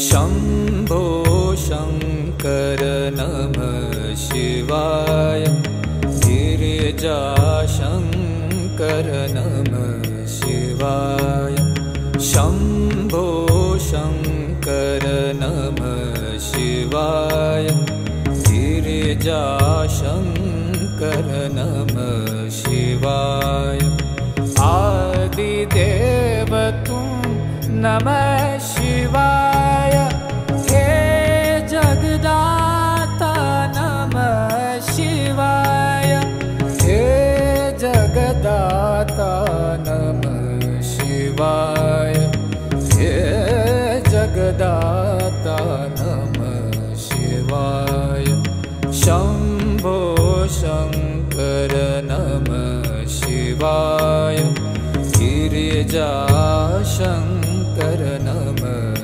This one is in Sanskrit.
शम्भो शङ्कर नमः शिवाय। गिरिजाशङ्कर नमः शिवाय। शम्भो शङ्कर नमः शिवाय। गिरिजाशङ्कर नमः शिवाय। आदिदेव तुम नमः